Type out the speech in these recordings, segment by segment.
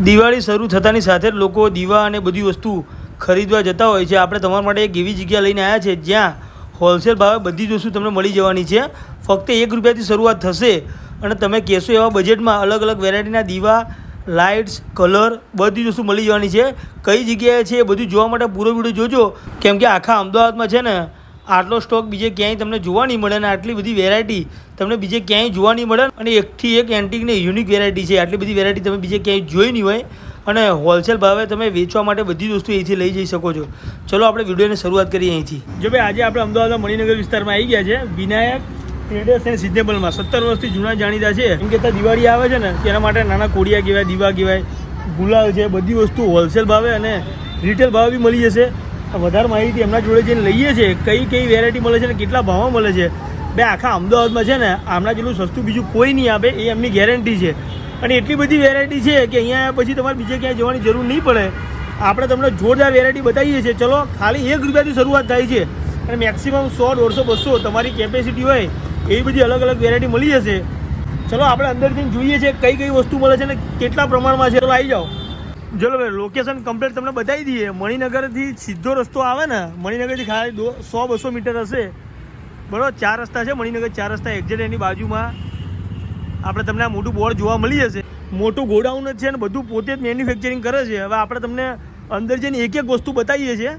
દિવાળી શરૂ થતાની સાથે જ લોકો દીવા અને બધી વસ્તુ ખરીદવા જતા હોય છે. આપણે તમારા માટે એક એવી જગ્યા લઈને આવ્યા છે જ્યાં હોલસેલ ભાવે બધી જ વસ્તુ તમને મળી જવાની છે. ફક્ત ₹1થી શરૂઆત થશે અને તમે કહેશો એવા બજેટમાં અલગ અલગ વેરાયટીના દીવા, લાઇટ્સ, કલર બધી જ વસ્તુ મળી જવાની છે. કઈ જગ્યાએ છે એ બધું જોવા માટે પૂરો વિડીયો જોજો, કેમ કે આખા અમદાવાદમાં છે ને આટલો સ્ટોક બીજે ક્યાંય તમને જોવા નહીં મળે અને આટલી બધી વેરાયટી તમને બીજે ક્યાંય જોવા નહીં મળે અને એકથી એક એન્ટિક ને યુનિક વેરાયટી છે. આટલી બધી વેરાયટી તમે બીજે ક્યાંય જોઈ નહીં હોય અને હોલસેલ ભાવે તમે વેચવા માટે બધી જ વસ્તુ અહીંથી લઈ જઈ શકો છો. ચલો આપણે વિડીયોની શરૂઆત કરીએ અહીંથી. જો ભાઈ આજે આપણે અમદાવાદના મણિનગર વિસ્તારમાં આવી ગયા છે વિનાયક ટ્રેડર્સ એન્ડ સિઝનેબલમાં. 17 વર્ષથી જૂના જાણીતા છે. એમ કે દિવાળી આવે છે ને તેના માટે નાના કોડિયા કહેવાય, દીવા કહેવાય, ગુલાલ છે, બધી વસ્તુ હોલસેલ ભાવે અને રિટેલ ભાવે બી મળી જશે. વધારે માહિતી એમના જોડે જઈને લઈએ છીએ કઈ વેરાયટી મળે છે અને કેટલા ભાવમાં મળે છે. બે આખા અમદાવાદમાં છે ને આમના જેટલું સસ્તું બીજું કોઈ નહીં આપે, એ એમની ગેરંટી છે. અને એટલી બધી વેરાયટી છે કે અહીંયા પછી તમારે બીજે ક્યાંય જવાની જરૂર નહીં પડે. આપણે તમને જોરદાર વેરાયટી બતાવીએ છીએ. ચલો, ખાલી ₹1થી શરૂઆત થાય છે અને મેક્સિમમ 100, 150, 200 તમારી કેપેસિટી હોય એવી બધી અલગ અલગ વેરાયટી મળી જશે. ચલો આપણે અંદરથી જોઈએ છીએ કઈ વસ્તુ મળે છે અને કેટલા પ્રમાણમાં છે. ચલો આવી જાઓ. ચલો ભાઈ લોકેશન કમ્પ્લીટ તમને બતાવી દઈએ. મણિનગરથી સીધો રસ્તો આવે ને, મણિનગરથી ખાલી 100-200 મીટર હશે, બરાબર. 4 રસ્તા છે મણિનગર, 4 રસ્તા એક્ઝેક્ટ એની બાજુમાં આપણે તમને આ મોટું બોર્ડ જોવા મળી જશે. મોટું ગોડાઉન જ છે ને બધું પોતે જ મેન્યુફેક્ચરિંગ કરે છે. હવે આપણે તમને અંદર જઈને એક વસ્તુ બતાવીએ છીએ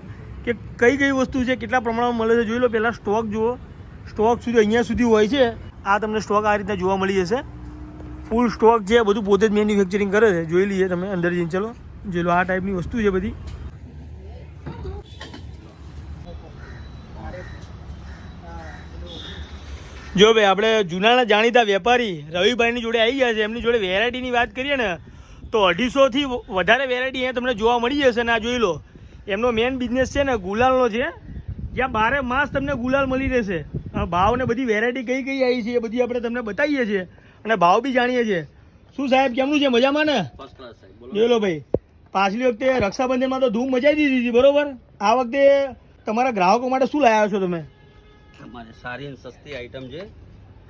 કે કઈ વસ્તુ છે, કેટલા પ્રમાણમાં મળે છે. જોઈ લો પહેલાં સ્ટોક જુઓ. સ્ટોક સુધી અહીંયા સુધી હોય છે. આ તમને સ્ટોક આ રીતે જોવા મળી જશે. ફૂલ સ્ટોક છે, બધું પોતે જ મેન્યુફેક્ચરિંગ કરે છે. જોઈ લઈએ તમે અંદર જઈને. ચલો જોઈ લો, આ ટાઈપની વસ્તુ છે બધી. જો ભાઈ આપણે જૂનાના જાણીતા વેપારી રવિભાઈની જોડે આવી ગયા છે. એમની જોડે વેરાયટીની વાત કરીએ ને તો 250થી વધારે વેરાયટી અહીંયા તમને જોવા મળી જશે. ને આ જોઈ લો, એમનો મેઇન બિઝનેસ છે ને ગુલાલનો છે, જ્યાં 12 માસ તમને ગુલાલ મળી રહેશે. ભાવ ને બધી વેરાયટી કઈ આવી છે એ બધી આપણે તમને બતાવીએ છીએ અને ભાવ બી જાણીએ છીએ. શું સાહેબ કેમનું છે? મજામાં ને? જોઈ લો ભાઈ, પાછલી વખતે રક્ષાબંધનમાં તો ધૂમ મચાવી દીધી હતી, બરોબર. આ વખતે તમારા ગ્રાહકો માટે શું લાવ્યા છો તમે? અમારે સારી અને સસ્તી આઈટમ છે.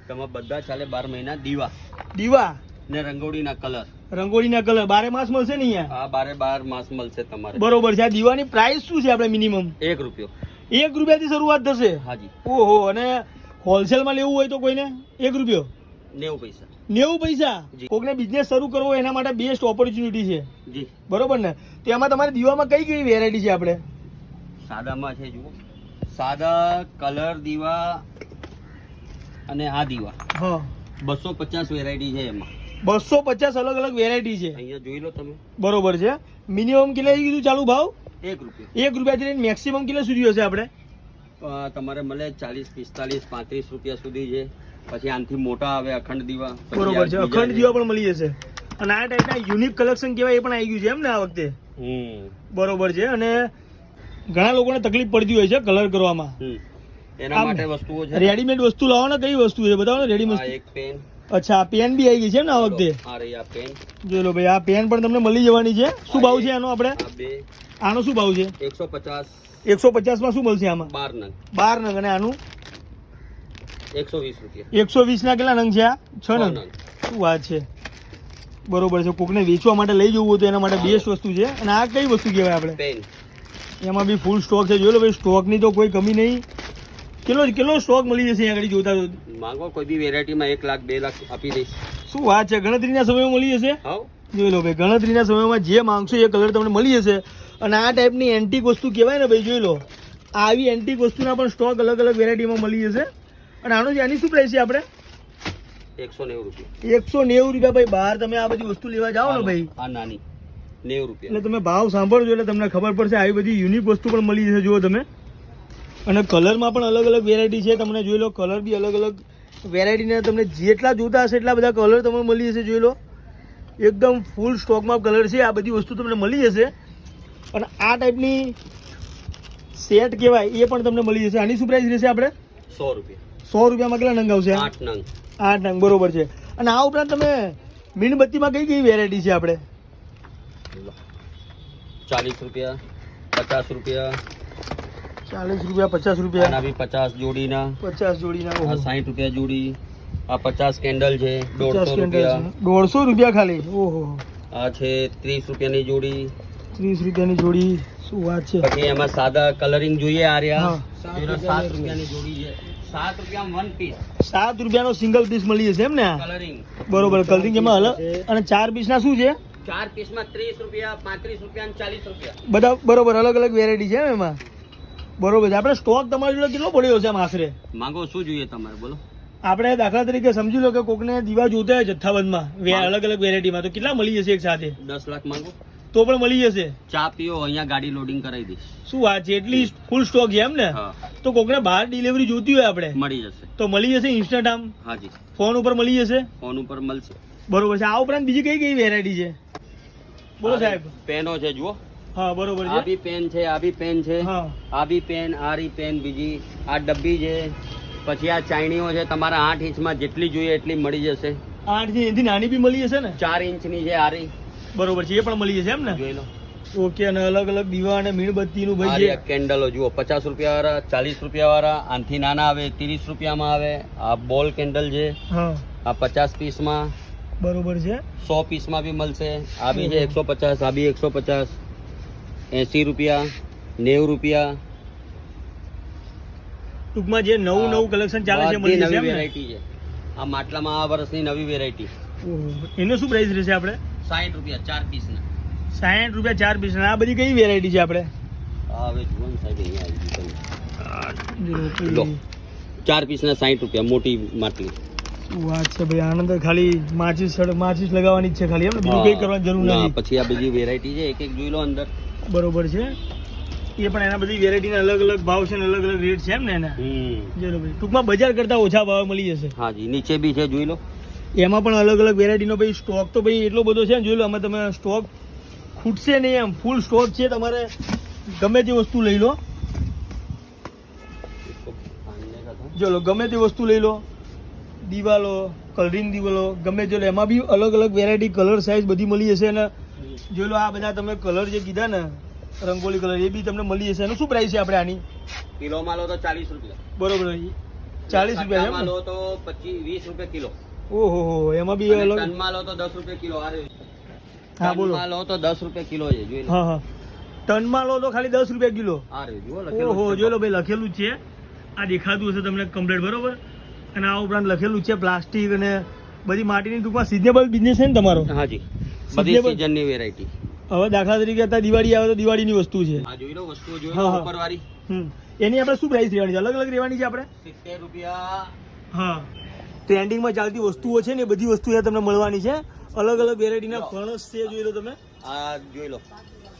તમારે બધા ચાલે 12 મહિના દીવા ને રંગોળીના કલર. 12 માસ મળશે ને અહીંયા? હા, 12 માસ મળશે તમારે. બરોબર છે. આ દીવાની પ્રાઇસ શું છે આપણે? મિનિમમ ₹1. ₹1થી શરૂઆત થશે? હાજી. ઓહો. અને હોલસેલમાં લેવું હોય તો કોઈને ₹1? 90 પૈસા. 90 પૈસા. કોઈને બિઝનેસ શરૂ કરવો એના માટે બેસ્ટ ઓપોર્ચ્યુનિટી છે. જી, બરોબર ને? તો એમાં તમારી દીવામાં કઈ વેરાયટી છે? આપણે સાદામાં છે, જુઓ, સાદા કલર દીવા અને આ દીવા. હા, 250 વેરાયટી છે એમાં. 250 અલગ અલગ વેરાયટી છે. અહીંયા જોઈ લો તમે. બરોબર છે. મિનિમમ કેટલા કીધું ચાલુ ભાવ? ₹1 થી મેક્સિમમ કેટલા સુધી હશે? આપણે તમારે મળે 40, 45, 35 રૂપિયા સુધી છે. પછી આનાથી મોટા આવે અખંડ દીવા. બરોબર છે. અખંડ દીવા પણ મળી જશે. અને આ ટાઈપના યુનિક કલેક્શન કહેવાય એ પણ આવી ગયું છે એમ ને આ વખતે? બરોબર છે. અને ઘણા લોકોને તકલીફ પડતી હોય છે કલર કરવામાં, એના માટે વસ્તુઓ છે. રેડીમેડ વસ્તુ લાવો ને, કઈ વસ્તુ છે બતાવો ને. રેડીમેડ એક પેન. અચ્છા, પેન બી આવી ગઈ છે ને આ વખતે? આ રહી આ પેન. જોઈ લો ભાઈ, આ પેન પણ તમને મળી જવાની છે. શું ભાવ છે આનો? આપણે આનો શું ભાવ છે? 150. 150 માં શું મળશે આમાં? 12 નંગ. અને આનું 120 રૂપિયા. 120 ના કેટલા નંગ છે? આ 6 નંગ. શું વાત છે? બરોબર છે. કોકને વેચવા માટે લઈ જવું હોય તો એના માટે બેસ્ટ વસ્તુ છે. અને આ કઈ વસ્તુ કહેવાય આપણે? પેન. એમાં બી ફૂલ સ્ટોક છે. જોઈ લો ભાઈ, સ્ટોકની તો કોઈ કમી નહીં. કેટલો સ્ટોક મળી જશે અહીંયા આગળ જોતા? માંગો કોઈ બી વેરાયટીમાં 1 લાખ 2 લાખ આપી દઈશ. શું વાત છે? ગણતરીના સમયમાં મળી જશે. જોઈ લો ભાઈ, ગણતરીના સમયમાં જે માંગશો એ કલર તમને મળી જશે. અને આ ટાઈપની એન્ટિક વસ્તુ કહેવાય ને ભાઈ, જોઈ લો, આવી એન્ટિક વસ્તુના પણ સ્ટોક અલગ અલગ વેરાયટીમાં મળી જશે. અને આની શું પ્રાઇસ છે? આપણે 190 રૂપિયા. 190 રૂપિયા. ભાઈ બહાર તમે આ બધી વસ્તુ લેવા જાઓ ને ભાઈ, આ નાની 90 રૂપિયા. એટલે તમે ભાવ સાંભળજો એટલે તમને ખબર પડશે. આવી બધી યુનિક વસ્તુ પણ મળી જશે. જુઓ તમે. અને કલરમાં પણ અલગ અલગ વેરાયટી છે. તમને જોઈ લો, કલર બી અલગ અલગ વેરાયટીના તમને જેટલા જોતા હશે એટલા બધા કલર તમને મળી જશે. જોઈ લો, એકદમ ફૂલ સ્ટોકમાં કલર છે. આ બધી વસ્તુ તમને મળી જશે. અને આ ટાઈપની સેટ કહેવાય એ પણ તમને મળી જશે. આની શું પ્રાઇસ રહેશે? આપણે 100 રૂપિયા. 100 રૂપિયામાં કેટલા નંગ આવશે? 8 નંગ. 8 નંગ. બરોબર છે. અને આ ઉપરાંત તમે મીણબત્તીમાં કઈ વેરાયટી છે? આપણે 40 રૂપિયા, 50 રૂપિયા, 40 રૂપિયા, 50 રૂપિયા. આના બી 50 જોડીના. 50 જોડીના. 60 રૂપિયા જોડી. આ 50 કેન્ડલ છે. 150 રૂપિયા. 150 રૂપિયા ખાલી. ઓહો. આ છે 30 રૂપિયાની જોડી. 30 રૂપિયાની જોડી. શું વાત છે. પછી એમાં સાદા કલરિંગ જોઈએ આ રહ્યા. હા. 7 રૂપિયાની જોડી છે. 7 રૂપિયામાં 1 પીસ 7 રૂપિયાનો સિંગલ પીસ મળી જશે એમ ને? કલરિંગ. બરોબર. કલરિંગ એમાં અલગ. અને 4 પીસના શું છે? 4 પીસમાં 30 રૂપિયા, 35 રૂપિયા અને 40 રૂપિયા. બધા બરોબર અલગ અલગ વેરાયટી છે એમ એમાં. બરોબર છે. આપણે સ્ટોક તમારી જોડે કેટલો પડ્યો છે આમ આશરે? માંગો શું જોઈએ તમારે બોલો. આપણે દાખલા તરીકે સમજી લો કે કોકને દીવા જોતા હોય જથ્થાબંધમાં અલગ અલગ વેરાયટીમાં, તો કેટલા મળી જશે એક સાથે? 10 લાખ માંગો તો પણ મળી જશે. ચા પીઓ, અહીંયા ગાડી લોડિંગ કરાવી દઈશ. શું વાત છે. એટલી ફૂલ સ્ટોક છે એમ ને? હા. તો કોકને બહાર ડિલિવરી જોતી હોય આપણે મળી જશે. તો મળી જશે ઇન્સ્ટન્ટ આમ? હાજી. ફોન ઉપર મળી જશે? ફોન ઉપર મળશે. બરોબર છે. આ ઉપરાંત બીજી કઈ કઈ વેરાયટી છે બોલો સાહેબ? પેનો છે જુઓ. હા બરોબર આ છે. બી પેન છે, આ બી પેન છે, હા આ બી પેન, આ રી પેન બીજી, આ ડબ્બી છે. પછી આ ચાઇનીઓ છે, તમારા 8 ઇંચમાં જેટલી જોઈએ એટલી મળી જશે. 8 થી નાની બી મળી જશે ને? 4 ઇંચની છે આ રી. બરોબર છે. એ પણ મળી જશે એમ ને? જોઈ લો. ઓકે. અને અલગ અલગ દીવા અને મીણબત્તીનું આ ભાઈ રહ્યા કેન્ડલો જુઓ. 50 રૂપિયા વાળા, 40 રૂપિયા વાળા, આનથી નાના આવે 30 રૂપિયામાં આવે. આ બોલ કેન્ડલ છે, હા આ 50 પીસમાં. બરોબર છે. 100 પીસમાં બી મળશે. આ બી છે 150, આ બી 150, 80 રૂપિયા, 90 રૂપિયા. ટૂંકમાં જે નવું કલેક્શન ચાલે છે મળી જશે નવી એમ ને? વેરાયટી છે. આ માટલામાં આ વર્ષની નવી વેરાયટી. ઓહો. એનો શું પ્રાઇસ રહેશે આપણે? 60 રૂપિયા 4 પીસના. 60 રૂપિયા 4 પીસ. આ બધી કઈ વેરાયટી છે આપણે? આ હવે જુઓ ને સાહેબ, અહીંયા આવી ગયું. લો શું 4 પીસના 60 રૂપિયા મોટી માટલી. વાત છે ભાઈ. આનંદ ખાલી માચીસ લગાવવાની જ છે ખાલી એમ ને? બીજું કઈ કરવાની જરૂર ના, નથી. પછી આ બીજી વેરાયટી છે, એક એક જોઈ લો અંદર. બરોબર છે. એ પણ એના બધી વેરાયટીના અલગ અલગ ભાવ છે ને અલગ અલગ રેટ છે એમ ને એના? ચલો ભાઈ. ટૂંકમાં બજાર કરતા ઓછા ભાવ મળી જશે. હાજી. નીચે બી છે જોઈ લો. એમાં પણ અલગ અલગ વેરાયટીનો ભાઈ સ્ટોક તો ભાઈ એટલો બધો છે ને. જોઈ લો આમાં તમે સ્ટોક ખૂટશે નહીં એમ. ફૂલ સ્ટોક છે. તમારે ગમે તે વસ્તુ લઈ લો. ચલો ગમે તે વસ્તુ લઈ લો. દિવાલો, કલરિંગ દિવાલો ગમે તે લો. એમાં બી અલગ અલગ વેરાયટી, કલર, સાઇઝ બધી મળી જશે. અને જોઈ લો આ બધા તમે કલર જે કીધા ને રંગોલી કલર, એ બી તમને મળી જશે. એનું શું પ્રાઇસ છે આપણે આની? કિલોમાં લો તો 40 રૂપિયા. બરોબર. 40 રૂપિયા કટ્ટામાં છે લો તો 20 રૂપિયા કિલો. ઓહો. એમાં બી અને અલગ. ટનમાં લો તો 10 રૂપિયા કિલો. હા બોલો. ટનમાં લો તો 10 રૂપિયા કિલો છે જોઈ લો. હા હા. ટનમાં લો તો ખાલી 10 રૂપિયા કિલો. આ રે જુઓ લખેલું ઓહો. છે. જોઈ લો ભાઈ લખેલું જ છે. આ દેખાતું હશે તમને કમ્પ્લીટ. બરોબર. અને આ ઉપરાંત લખેલું છે પ્લાસ્ટિક અને બધી માટીની. ટૂંકમાં સિઝનેબલ બિઝનેસ છે ને તમારો? હાજી. બધી Seasonable. સીઝનની વેરાયટી. હવે દાખલા તરીકે અત્યારે દિવાળી આવે તો દિવાળીની વસ્તુ છે. આ જોઈ લો વસ્તુઓ જોઈ હા, લો હા. ઉપરવાળી. એની આપણે શું પ્રાઇસ રહેવાની છે? અલગ અલગ રહેવાની છે આપણે? 70 રૂપિયા. હા. ટ્રેન્ડિંગમાં ચાલતી વસ્તુઓ છે ને એ બધી વસ્તુ તમને મળવાની છે. અલગ અલગ વેરાયટીના ફણસ છે. જોઈ લો તમે. આ જોઈ લો.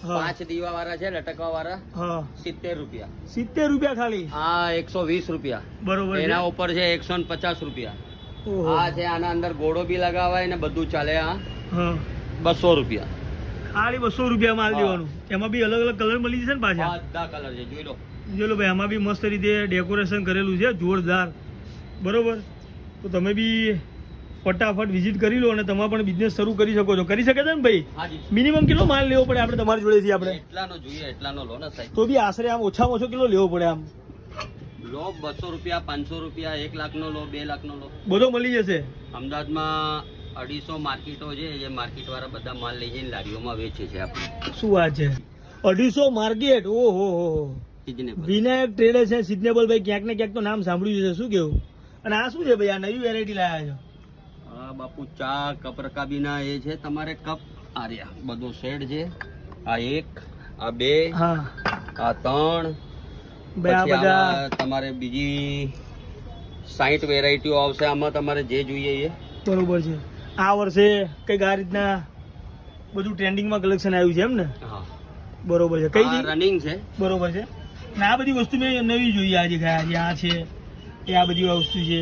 હા 5 દીવા વાળા છે, લટકવા વાળા. હા. 70 રૂપિયા. 70 રૂપિયા ખાલી. આ 120 રૂપિયા. બરોબર છે. એના ઉપર છે 150 રૂપિયા. ઓહો. આ છે આના અંદર ગોળો બી લગાવાય ને બધું ચાલે. આ હા 200 રૂપિયા. ખાલી 200 રૂપિયામાં માલ દેવાનું. એમાં બી અલગ અલગ કલર મળી જશે ને પાછા? બધા કલર છે જોઈ લો. જોઈ લો ભાઈ. આમાં બી મસ્ત રીતે ડેકોરેશન કરેલું છે જોરદાર. બરોબર. તો તમે બી ફટાફટ વિઝિટ કરી લો અને તમે પણ બિઝનેસ શરૂ કરી શકો છો. કરી શકે છે ને ભાઈ? હાજી. મિનિમમ કેટલો માલ લેવો પડે આપણે તમારી જોડેથી? આપણે એટલાનો જોઈએ એટલાનો લો ને સાહેબ. તો બી આશરે આમ ઓછામાં ઓછો કેટલો લેવો પડે આમ? લો 200 રૂપિયા, 500 રૂપિયા, 1 લાખનો લો, 2 લાખનો લો. બધો મળી જશે. અમદાવાદમાં 250 માર્કેટો છે, જે માર્કેટ વાળા બધા માલ લઈ જઈને લારીઓમાં વેચે છે આપણે. શું વાત છે. 250 માર્કેટ. ઓહો. સિઝનેબલ. વિનાયક ટ્રેડર્સ છે સિઝનેબલ. ભાઈ ક્યાંક ને ક્યાંક તો નામ સાંભળ્યું છે. શું કેવું? અને આ શું છે ભાઈ? આ નવી વેરાયટી લાયા છો? હા બાપુ, ચા કપ રકાબીના એ છે તમારે કપ. આ રહ્યા બધો સેટ છે. આ 1, આ 2, હા આ 3. ભાઈ આ પછી બધા આમાં તમારે બીજી 60 વેરાયટીઓ આવશે. આમાં તમારે જે જોઈએ એ. બરોબર છે. આ વર્ષે કઈક આ રીતના બધું ટ્રેન્ડિંગમાં કલેક્શન આવ્યું છે એમ ને? હા બરોબર છે. કઈ રનિંગ છે. બરોબર છે. ને આ બધી વસ્તુ મેં નવી જોઈએ. આજે ગયા આ છે એ આ બધી વસ્તુ છે.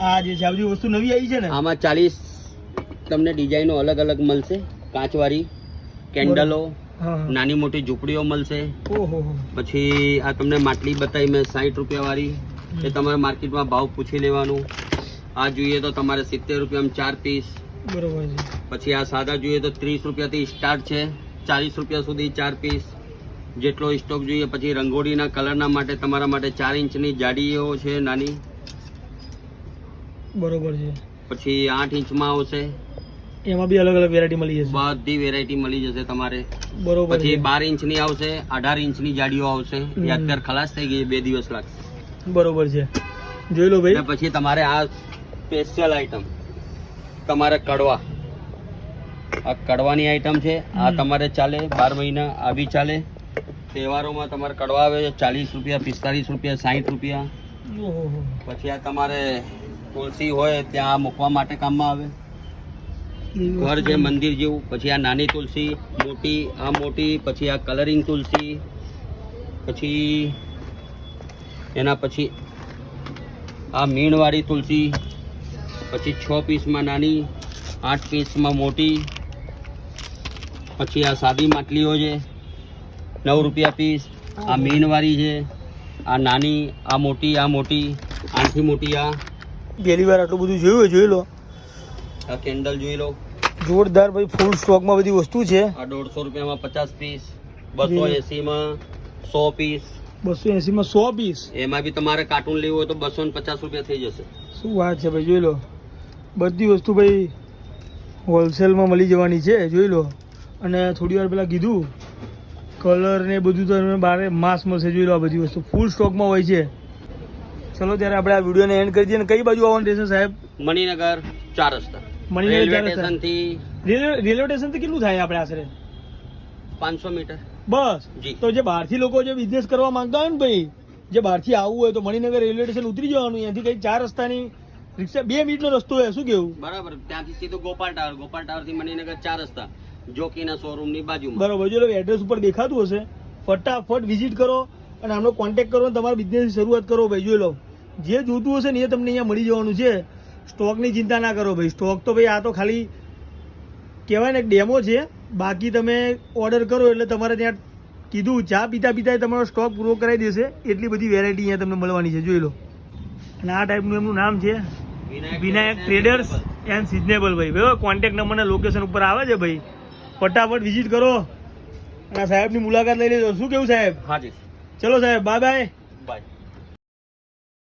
આ જે છે આ બધી વસ્તુ નવી આવી છે ને? આમાં 40 તમને ડિઝાઇનો અલગ અલગ મળશે. કાચવાળી કેન્ડલો, હા નાની મોટી ઝૂંપડીઓ મળશે. ઓહો. પછી આ તમને માટલી બતાવી મેં 60 રૂપિયા વાળી. એ તમારે માર્કેટમાં ભાવ પૂછી લેવાનું. આ જોઈએ તો તમારે 70 રૂપિયામાં 4 પીસ. બરોબર છે. પછી આ સાદા જોઈએ તો 30 રૂપિયાથી સ્ટાર્ટ છે, 40 રૂપિયા સુધી 4 પીસ. જેટલો સ્ટોક જોઈએ. પછી રંગોળીના કલરના માટે તમારા માટે 4 ઇંચની જાડીઓ છે નાની. બરોબર છે. પછી 8 ઇંચમાં આવશે. એમાં બી અલગ અલગ વેરાયટી મળી જશે. બધી વેરાયટી મળી જશે તમારે. બરોબર પછી છે. 12 ઇંચની આવશે, 18 ઇંચની જાડીઓ આવશે. એ અત્યારે ખલાસ થઈ ગઈ, 2 દિવસ લાગશે. બરોબર છે, જોઈ લો ભાઈ. અને પછી તમારે આ સ્પેશિયલ આઈટમ તમારે કડવા, આ કડવાની આઈટમ છે. આ તમારે ચાલે 12 મહિના, આ બી ચાલે. તહેવારોમાં તમારે કડવા આવે છે 40 રૂપિયા, 45 રૂપિયા, 60 રૂપિયા. ઓહો. પછી આ તમારે તુલસી હોય ત્યાં આ મૂકવા માટે કામમાં આવે. ઘર છે મંદિર જેવું. પછી આ નાની તુલસી, મોટી, આ મોટી. પછી આ કલરિંગ તુલસી. પછી એના પછી આ મીણવાળી તુલસી. પછી 6 પીસમાં નાની, 8 પીસમાં મોટી. પછી આ સાદી માટલીઓ છે 9 રૂપિયા પીસ. આ મીણવાળી છે, આ નાની, આ મોટી, આ મોટી, આનાથી મોટી. આ પહેલી વાર આટલું બધું જોયું હોય, જોઈ લો. આ કેન્ડલ જોઈ લો, જોરદાર ભાઈ, ફૂલ સ્ટોકમાં બધી વસ્તુ છે. આ 150 રૂપિયામાં 50 પીસ, 280માં 100 પીસ. 280 માં 100 પીસ. એમાં બી તમારે કાર્ટૂન લેવું હોય તો 250 રૂપિયા થઈ જશે. શું વાત છે ભાઈ, જોઈ લો. બધી વસ્તુ ભાઈ હોલસેલમાં મળી જવાની છે, જોઈ લો. અને થોડી વાર પહેલાં કીધું કલર ને બધું તો તમને બારે માસ મળશે, જોઈ લો. આ બધી વસ્તુ ફૂલ સ્ટોકમાં હોય છે. ચલો ત્યારે આપણે આ વિડીયોને એન્ડ કરી દઈએ. અને કઈ બાજુ આવવાનું રહેશે સાહેબ? મણિનગર 4 રસ્તા. મણિનગર રેલવે 4 રસ્તા. સ્ટેશનથી રેલવે સ્ટેશનથી કેટલું થાય આપણે આશરે? 500 મીટર. બસ. જી. તો જે બહારથી લોકો જે બિઝનેસ કરવા માંગતા હોય ને ભાઈ, જે બહારથી આવવું હોય તો મણિનગર રેલવે સ્ટેશન ઉતરી જવાનું. અહીંયાથી કઈ 4 રસ્તાની રિક્ષા 2 મિનિટનો રસ્તો હોય. શું કેવું? બરાબર. ત્યાંથી સીધું ગોપાલ ટાવર, ગોપાલ ટાવર થી મણિનગર 4 રસ્તા, જોકીના શોરૂમ ની બાજુમાં. બરોબર. જો એડ્રેસ ઉપર દેખાતું હશે, ફટાફટ વિઝિટ કરો અને આમનો કોન્ટેક્ટ કરો અને તમારા બિઝનેસની શરૂઆત કરો ભાઈ. જોઈ લો, જે જોતું હશે ને એ તમને અહીંયા મળી જવાનું છે. સ્ટોકની ચિંતા ના કરો ભાઈ. સ્ટોક તો ભાઈ આ તો ખાલી કહેવાય ને ડેમો છે. બાકી તમે ઓર્ડર કરો એટલે તમારે ત્યાં કીધું ચા પીતા પીતા તમારો સ્ટોક પૂરો કરાવી દેશે. એટલી બધી વેરાયટી અહીંયા તમને મળવાની છે, જોઈ લો. અને આ ટાઈપનું એમનું નામ છે વિનાયક ટ્રેડર્સ એન્ડ સિઝનેબલ ભાઈ. બરાબર, કોન્ટેક્ટ નંબરના લોકેશન ઉપર આવે છે ભાઈ. ફટાફટ વિઝિટ કરો અને સાહેબની મુલાકાત લઈ લેજો. શું કેવું સાહેબ? હાજી. ચલો સાહેબ, બાય બાય. બાય.